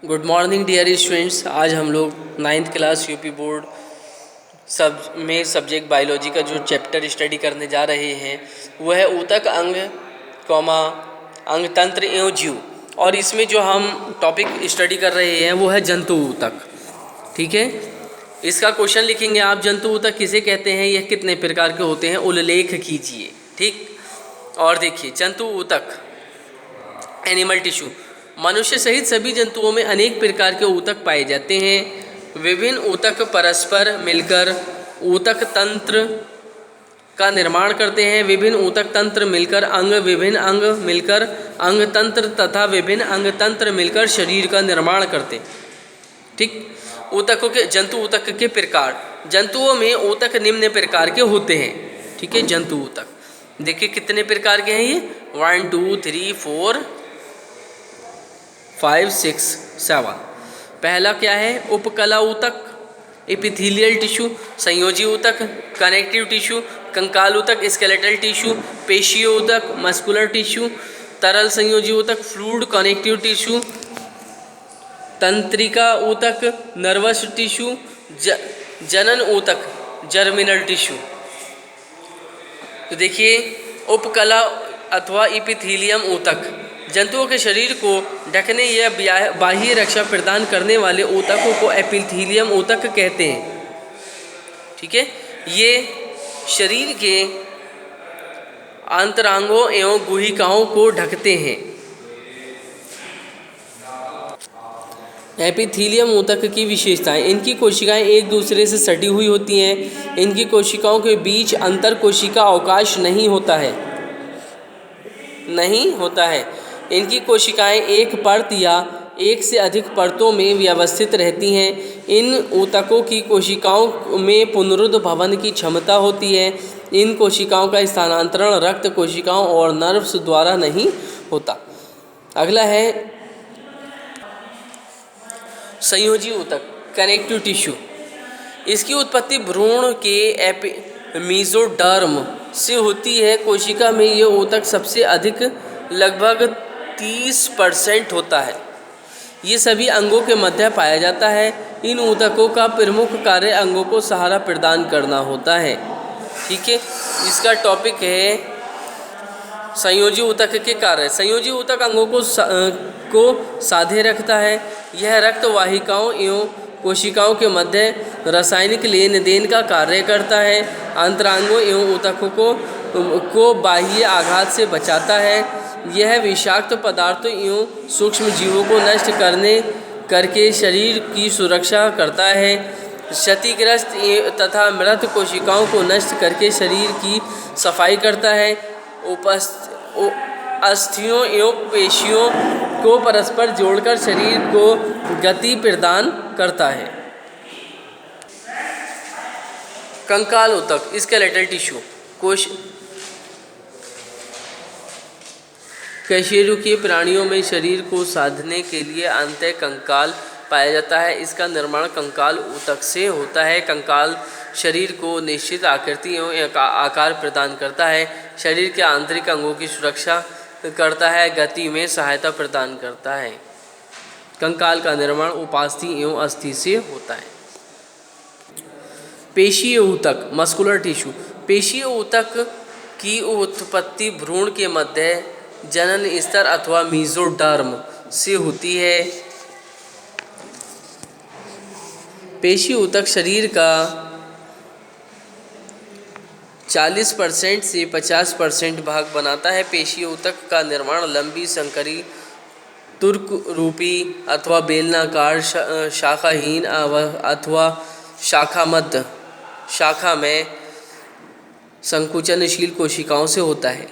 Good morning dear students. आज हम लोग 9th class UP board subject biology का जो चैप्टर स्टडी करने जा रहे हैं वह है ऊतक अंग अंग तंत्र एवं जीव। और इसमें जो हम टॉपिक स्टडी कर रहे हैं वो है जंतु ऊतक। ठीक है, इसका क्वेश्चन लिखेंगे आप, जंतु ऊतक किसे कहते हैं, यह कितने प्रकार के होते हैं, उल्लेख कीजिए। ठीक, और देखिए जंतु ऊतक एनिमल टिश्यू। मनुष्य सहित सभी जंतुओं में अनेक प्रकार के ऊतक पाए जाते हैं। विभिन्न ऊतक परस्पर मिलकर ऊतक तंत्र का निर्माण करते हैं। विभिन्न ऊतक तंत्र मिलकर अंग, विभिन्न अंग मिलकर अंग तंत्र तथा विभिन्न अंग तंत्र मिलकर शरीर का निर्माण करते हैं। ठीक, ऊतकों के जंतु ऊतक के प्रकार। जंतुओं में ऊतक निम्न प्रकार के होते हैं। ठीक है, जंतु ऊतक देखिए कितने प्रकार के हैं ये, 1 2 3 4 5 6 7। पहला क्या है, उपकला ऊतक, एपिथेलियल टिश्यू, संयोजी ऊतक, कनेक्टिव टिश्यू, कंकाल ऊतक, स्केलेटल टिश्यू, पेशीय ऊतक, मस्कुलर टिश्यू, तरल संयोजी ऊतक, फ्लूइड कनेक्टिव टिश्यू, तंत्रिका ऊतक, नर्वस टिश्यू, जनन ऊतक, जर्मिनल टिश्यू। तो देखिए उपकला अथवा एपिथेलियम ऊतक जंतुओं के शरीर को ढकने या बाह्य रक्षा प्रदान करने वाले ऊतकों को एपिथेलियम ऊतक कहते हैं। ठीक है, ये शरीर के अंतरांगों एवं गुहिकाओं को ढकते हैं। एपिथेलियम ऊतक की विशेषताएं। इनकी कोशिकाएं एक दूसरे से सटी हुई होती हैं। इनकी कोशिकाओं के बीच अंतर कोशिका अवकाश नहीं होता है। इनकी कोशिकाएं एक परत या एक से अधिक परतों में व्यवस्थित रहती हैं। इन ऊतकों की कोशिकाओं में पुनरुद्भवन की क्षमता होती है। इन कोशिकाओं का स्थानांतरण रक्त कोशिकाओं और नर्व्स द्वारा नहीं होता। अगला है संयोजी ऊतक, कनेक्टिव टिश्यू। इसकी उत्पत्ति भ्रूण के मेसोडर्म से होती है। कोशिका में ये ऊतक सबसे अधिक लगभग 30% होता है। ये सभी अंगों के मध्य पाया जाता है। इन ऊतकों का प्रमुख कार्य अंगों को सहारा प्रदान करना होता है। ठीक है, इसका टॉपिक है संयोजी ऊतक के कार्य। संयोजी ऊतक अंगों को साधे रखता है। यह रक्त वाहिकाओं एवं कोशिकाओं के मध्य रासायनिक लेन देन का कार्य करता है। अंतरांगों एवं ऊतकों को बाह्य आघात से बचाता है। यह विषाक्त पदार्थों एवं सूक्ष्म जीवों को नष्ट करके शरीर की सुरक्षा करता है। क्षतिग्रस्त तथा मृत कोशिकाओं को नष्ट करके शरीर की सफाई करता है। अस्थियों एवं पेशियों को परस्पर जोड़कर शरीर को गति प्रदान करता है। कंकाल ऊतक, स्केलेटल टिश्यू। कशेरुकीय प्राणियों में शरीर को साधने के लिए अंतः कंकाल पाया जाता है। इसका निर्माण कंकाल ऊतक से होता है। कंकाल शरीर को निश्चित आकृति एवं आकार प्रदान करता है। शरीर के आंतरिक अंगों की सुरक्षा करता है, गति में सहायता प्रदान करता है। कंकाल का निर्माण उपास्थि एवं अस्थि से होता है। पेशीय ऊतक, मस्कुलर टिश्यू। पेशीय ऊतक की उत्पत्ति भ्रूण के मध्य जनन स्तर अथवा मेसोडर्म से होती है। पेशीय ऊतक शरीर का 40% से 50% भाग बनाता है। पेशीय ऊतक का निर्माण लंबी संकरी तुर्क रूपी अथवा बेलनाकार शाखाहीन अथवा शाखामध्य शाखा में संकुचनशील कोशिकाओं से होता है।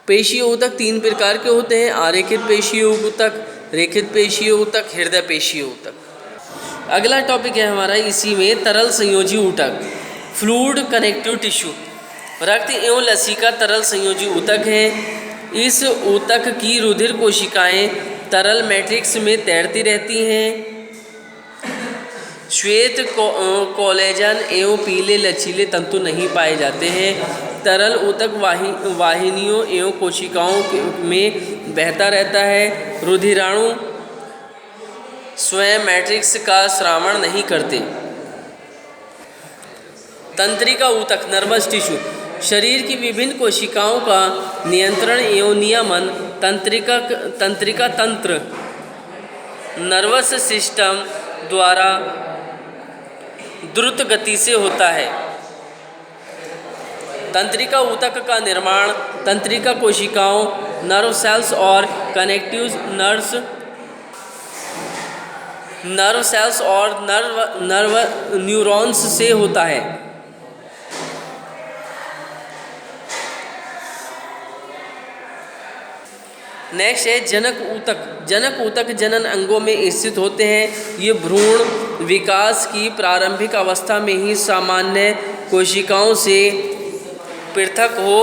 पेशीय ऊतक 3 प्रकार के होते हैं, आरेखित पेशीय ऊतक, रेखित पेशीय ऊतक, हृदय पेशीय ऊतक। अगला टॉपिक है हमारा इसी में तरल संयोजी ऊतक, फ्लूइड कनेक्टिव टिश्यू। रक्त एवं लसीका तरल संयोजी ऊतक है। इस ऊतक की रुधिर कोशिकाएं तरल मैट्रिक्स में तैरती रहती हैं। श्वेत कोलेजन एवं पीले लचीले तंतु नहीं पाए जाते हैं। तरल ऊतक वाहिनियों एवं कोशिकाओं में बहता रहता है। रुधिराणु स्वयं मैट्रिक्स का श्रावण नहीं करते। तंत्रिका ऊतक नर्वस टिश्यू शरीर की विभिन्न कोशिकाओं का नियंत्रण एवं नियमन तंत्रिका तंत्र नर्वस सिस्टम द्वारा द्रुत गति से होता है। तंत्रिका ऊतक का निर्माण तंत्रिका कोशिकाओं, नर्व सेल्स और कनेक्टिव नर्व सेल्स और नर्व न्यूरॉन्स से होता है। नेक्स्ट है जनक ऊतक। जनक ऊतक जनन अंगों में स्थित होते हैं। ये भ्रूण विकास की प्रारंभिक अवस्था में ही सामान्य कोशिकाओं से पृथक हो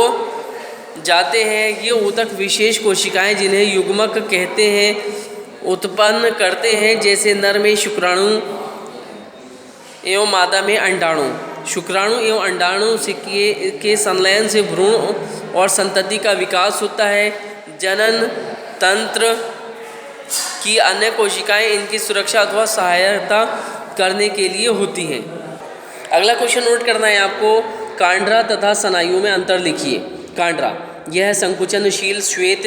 जाते हैं। ये ऊतक विशेष कोशिकाएं जिन्हें युग्मक कहते हैं उत्पन्न करते हैं, जैसे नर में शुक्राणु एवं मादा में अंडाणु। शुक्राणु एवं अंडाणु से के संलयन से भ्रूण और संतति का विकास होता है। जनन तंत्र की अन्य कोशिकाएं इनकी सुरक्षा अथवा सहायता करने के लिए होती हैं। अगला क्वेश्चन नोट करना है आपको। कांड्रा तथा स्नायु में अंतर लिखिए। कांड्रा यह संकुचनशील श्वेत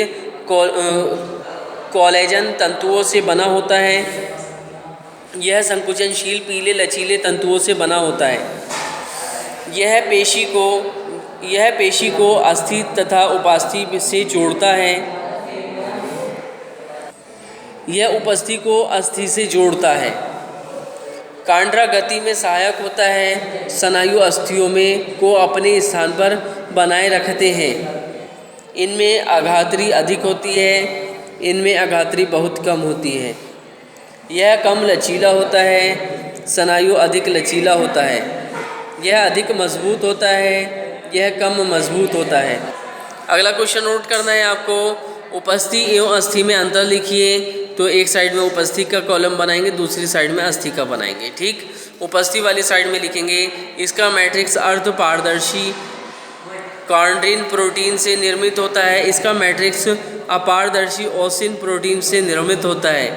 कोलेजन तंतुओं से बना होता है। यह संकुचनशील पीले लचीले तंतुओं से बना होता है। यह पेशी को अस्थि तथा उपास्थि से जोड़ता है। यह उपस्थि को अस्थि से जोड़ता है। कांड्रा गति में सहायक होता है। स्नायु अस्थियों में को अपने स्थान पर बनाए रखते हैं। इनमें आघात्री अधिक होती है, इनमें आघात्री बहुत कम होती है। यह कम लचीला होता है, स्नायु अधिक लचीला होता है। यह अधिक मजबूत होता है, यह कम मजबूत होता है। अगला क्वेश्चन नोट करना है आपको। उपस्थि एवं अस्थि में अंतर लिखिए। तो एक साइड में उपस्थि का कॉलम बनाएंगे, दूसरी साइड में अस्थि का बनाएंगे। ठीक, उपस्थि वाली साइड में लिखेंगे इसका मैट्रिक्स अर्ध पारदर्शी कॉन्ड्रिन प्रोटीन से निर्मित होता है। इसका मैट्रिक्स अपारदर्शी ओसिन प्रोटीन से निर्मित होता है।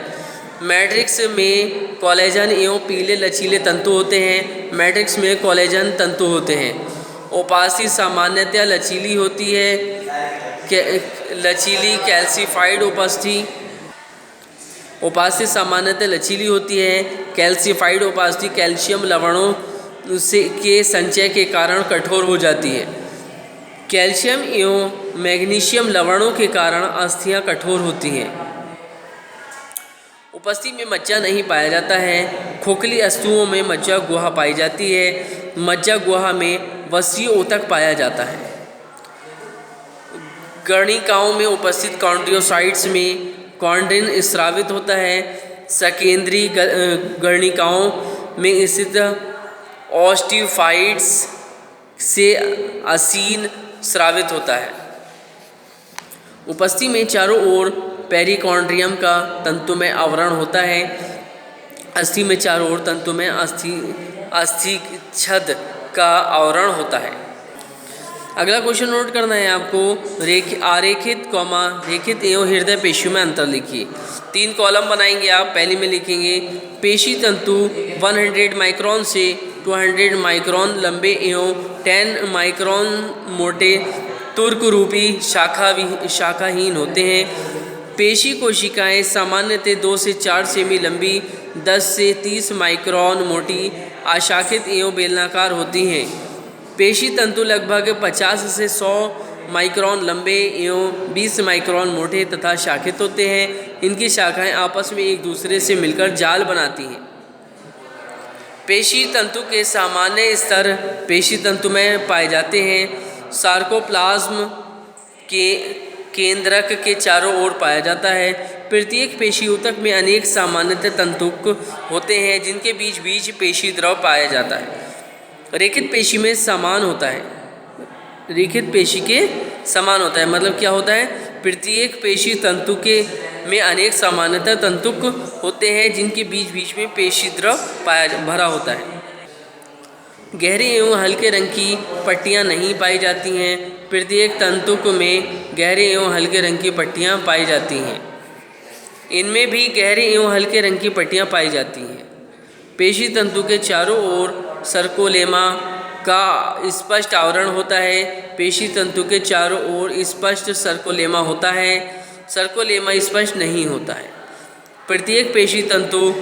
मैट्रिक्स में कोलेजन एवं पीले लचीले तंतु होते हैं। मैट्रिक्स में कोलेजन तंतु होते हैं। उपास्थि सामान्यतया लचीली होती है। लचीली कैल्सीफाइड उपास्थि सामान्यतः लचीली होती है। कैल्सीफाइड उपास्थि कैल्शियम लवणों के संचय के कारण कठोर हो जाती है। कैल्शियम एवं मैग्नीशियम लवणों के कारण अस्थियां कठोर होती हैं। उपस्थि में मज्जा नहीं पाया जाता है। खोखली अस्तुओं में मज्जा गुहा पाई जाती है। मज्जा गुहा में वसीय ऊतक पाया जाता है। गणिकाओं में उपस्थित कॉन्ड्रियोसाइट्स में कॉन्ड्रिन स्रावित होता है। सकेंद्री गणिकाओं में स्थित ऑस्टियोफाइट्स से असीन स्रावित होता है। उपस्थि में चारों ओर पेरिकॉन्ड्रियम का तंतुमय आवरण होता है। अस्थि में चारों ओर तंतुमय अस्थि छद का आवरण होता है। अगला क्वेश्चन नोट करना है आपको। आरेखित रेखित एवं हृदय पेशियों में अंतर लिखिए। 3 कॉलम बनाएंगे आप। पहले में लिखेंगे पेशी तंतु 100 माइक्रोन से 200 माइक्रोन लंबे एवं 10 माइक्रोन मोटे तुर्क रूपी शाखाहीन होते हैं। पेशी कोशिकाएं सामान्यतः 2 से 4 सेमी लंबी, 10 से 30 माइक्रोन मोटी, अशाखित एवं बेलनाकार होती हैं। पेशी तंतु लगभग 50 से 100 माइक्रोन लंबे एवं 20 माइक्रोन मोटे तथा शाखित होते हैं। इनकी शाखाएं आपस में एक दूसरे से मिलकर जाल बनाती हैं। पेशी तंतु के सामान्य स्तर पेशी तंतु में पाए जाते हैं। सार्कोप्लाज्म के केंद्रक के चारों ओर पाया जाता है। प्रत्येक पेशी ऊतक में अनेक सामान्यतः तंतुक होते हैं जिनके बीच बीच पेशी द्रव पाया जाता है। रेखित पेशी में समान होता है। रेखित पेशी के समान होता है मतलब क्या होता है? प्रत्येक पेशी तंतु के में अनेक सामान्यतः तंतुक होते हैं जिनके बीच बीच में पेशी द्रव भरा होता है। गहरे एवं हल्के रंग की पट्टियां नहीं पाई जाती हैं। प्रत्येक तंतुक में गहरे एवं हल्के रंग की पट्टियां पाई जाती हैं। इनमें भी गहरे एवं हल्के रंग की पट्टियाँ पाई जाती हैं। पेशी तंतु के चारों ओर सर्कोलेमा का स्पष्ट आवरण होता है। पेशी तंतु के चारों ओर स्पष्ट सर्कोलेमा होता है। सर्कोलेमा स्पष्ट नहीं होता है। प्रत्येक पेशी तंतु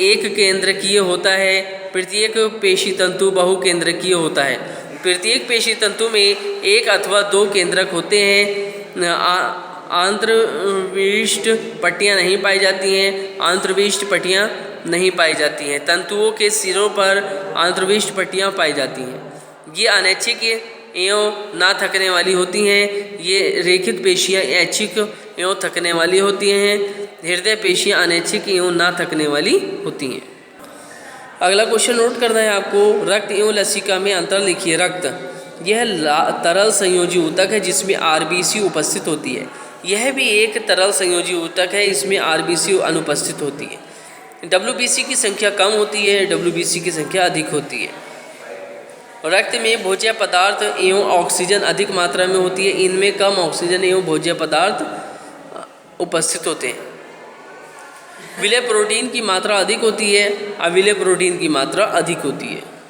एक केंद्रकीय होता है। प्रत्येक पेशी तंतु बहुकेंद्रकीय होता है। प्रत्येक पेशी तंतु में एक अथवा दो केंद्रक होते हैं। आंतरविशिष्ट पट्टियाँ नहीं पाई जाती हैं। आंतरविशिष्ट पट्टियाँ नहीं पाई जाती हैं। तंतुओं के सिरों पर आंतरविशिष्ट पट्टियाँ पाई जाती हैं। ये अनैच्छिक एवं ना थकने वाली होती हैं। ये रेखित पेशियाँ ऐच्छिक एवं थकने वाली होती हैं। हृदय पेशियाँ अनैच्छिक एवं ना थकने वाली होती हैं। अगला क्वेश्चन नोट करना है आपको। रक्त एवं लसिका में अंतर लिखिए। रक्त यह तरल संयोजी ऊतक है जिसमें आरबीसी उपस्थित होती है। यह भी एक तरल संयोजी ऊतक है, इसमें आरबीसी अनुपस्थित होती है। डब्ल्यूबीसी की संख्या कम होती है, डब्ल्यूबीसी की संख्या अधिक होती है। रक्त में भोज्य पदार्थ एवं ऑक्सीजन अधिक मात्रा में होती है। इनमें कम ऑक्सीजन एवं भोज्य पदार्थ उपस्थित होते हैं। विलेय प्रोटीन की मात्रा अधिक होती है, अविलेय प्रोटीन की मात्रा अधिक होती है।